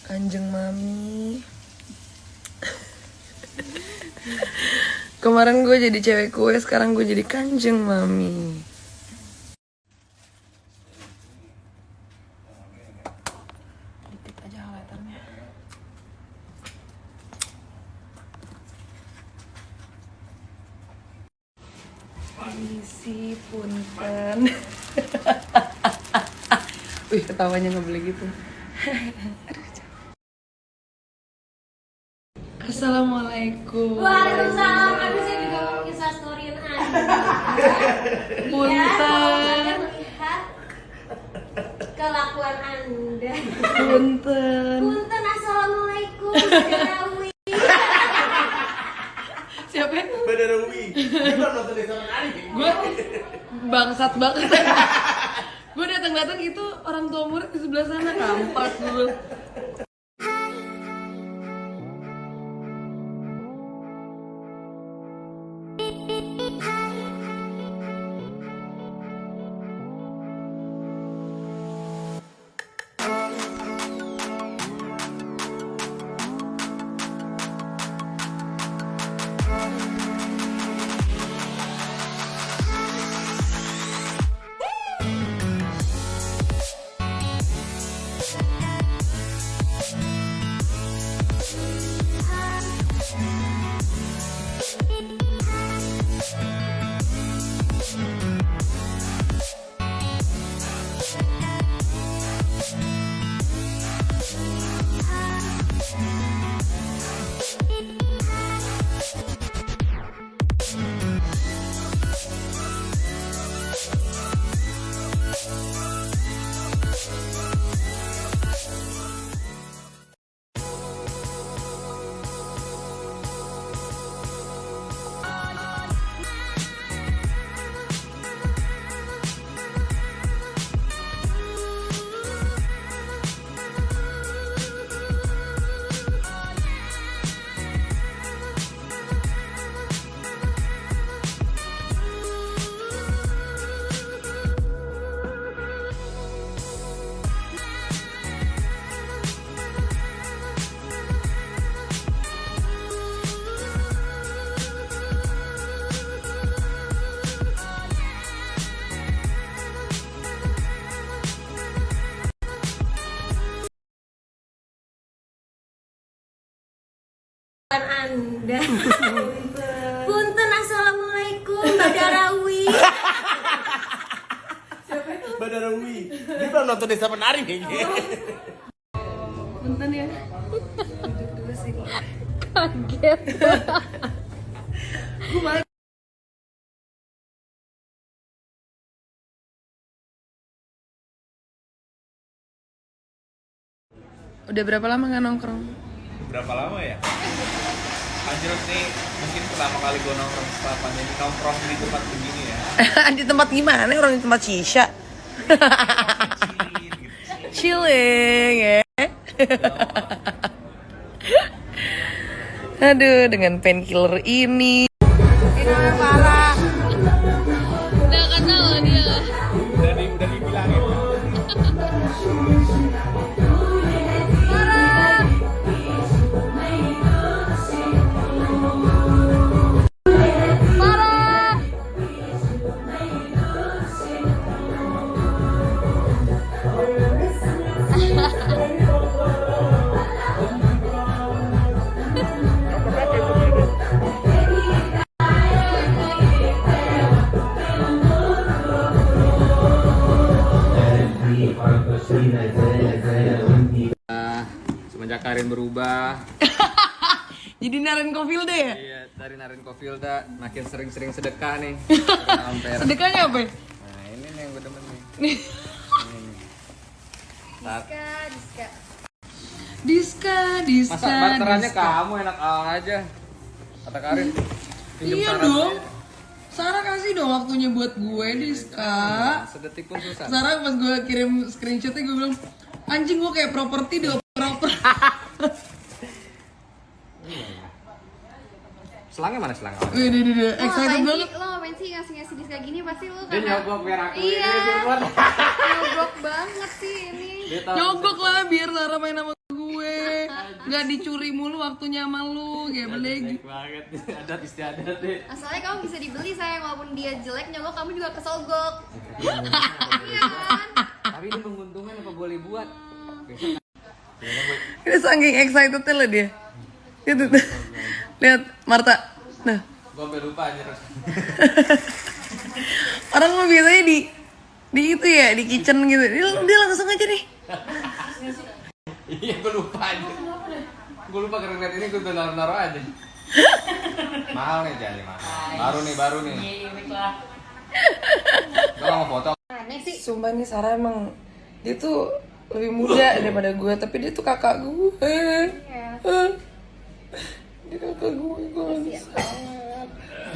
Kanjeng Mami. Kemarin gue jadi cewek kue, sekarang gue jadi Kanjeng Mami. Dikit aja highlighternya. Permisi, punten. Wih, ketawanya nggak boleh gitu. Assalamualaikum. Waalaikumsalam. Habis saya juga mau kisah storyin Anda. Punten. Ya, melihat kelakuan Anda. Punten. Punten, assalamualaikum. Badarawi. Siapa? Badarawi. Dia baru nonton di sana hari. Gue bangsat banget. Gue datang itu orang tua murid di sebelah sana, kampak dulu. Anda. Punten, assalamualaikum. Badarawi. Badarawi. Dia baru nonton Desa Penari kayaknya. Punten ya. Duduk dulu sini. Kaget. Gue malah. Udah berapa lama nggak nongkrong? Berapa lama ya? Anjir nih, mungkin pertama kali gue nongkrong setelah pandemi, nongkrong di tempat begini ya. Di tempat gimana? Orang di tempat shisha. Chillin gitu. Chilling ya. Aduh, dengan painkiller ini. Ini parah. Udah kenal dia. Udah dibilangin. Semenjak Karin berubah, Jadi Naren Kofilda ya? iya dari Naren Kofilda makin sering-sering sedekah nih. Ampere. Sedekahnya apa? Nah ini nih yang gue demen nih. Diska. Masa barterannya kamu enak aja, kata Karin. Pinjem Iya saran dong. aja. Sarah kasih dong waktunya buat gue, Diska. Sedetik pun susah. Sarah pas gue kirim screenshotnya gue bilang, anjing gue kayak properti dioper-oper. Selangnya mana selangnya? Wih, excited banget. Lo ngapain sih ngasih diska gini? Pasti lo Dia nyogok biar aku Iya. ini buat. Nyogok banget sih ini. Dia tahu. Nyogok lah biar Sarah main sama gue. gue. Nggak dicuri mulu waktunya sama lu, geblek. banget. Adat istiadat deh. Asalnya kamu bisa dibeli sayang, walaupun dia jelek nyogok kamu juga kesogok. Iya kan? Tapi ini penguntungan apa boleh buat? Ini saking excitednya loh dia. Gitu tuh. Lihat Marta. Nah, Gua sampai lupa anjir. orang mah biasanya di itu ya, di kitchen gitu. Dia langsung aja nih. Iya, gua lupa anjir. Gua lupa karena ngeliat ini gua udah naruh aja. Mahal nih jadi mahal. Baru nih. Gua mau foto. Aneh sih. Sumpah nih Sarah emang dia tuh lebih muda daripada gue, tapi dia tuh kakak gue. Iya. Dia kakak gue gak bisa.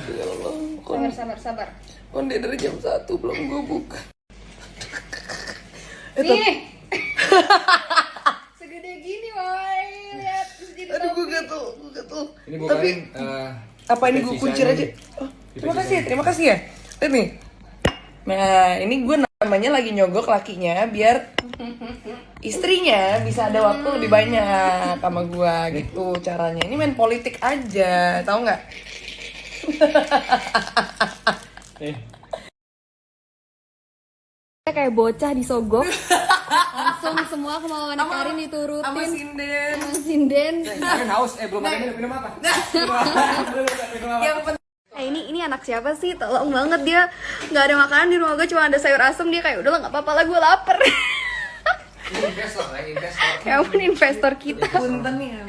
Ya Allah, Sabar. konde dari jam 1 belum gue buka. Nih. Segede gini, woy. Lihat segede Aduh gue topi. gatel. Ini gue Tapi apa ini gue kuncir aja? Oh, terima kasih ya. Lihat nih. Nah, ini gue namanya lagi nyogok lakinya biar istrinya bisa ada waktu lebih banyak sama gue gitu caranya. Ini main politik aja, tahu nggak? Kayak bocah disogok. Langsung semua kemauan Karin diturutin. Sama sinden. Sama sinden. Kalian haus, belum ada minum apa? Yang penting Ini anak siapa sih? Tolong banget dia nggak ada makanan di rumah gue, cuma ada sayur asem. Dia kayak udah lah nggak apa-apa lah, gue lapar. Ini investor. Ya ampun, investor kita. punten ya.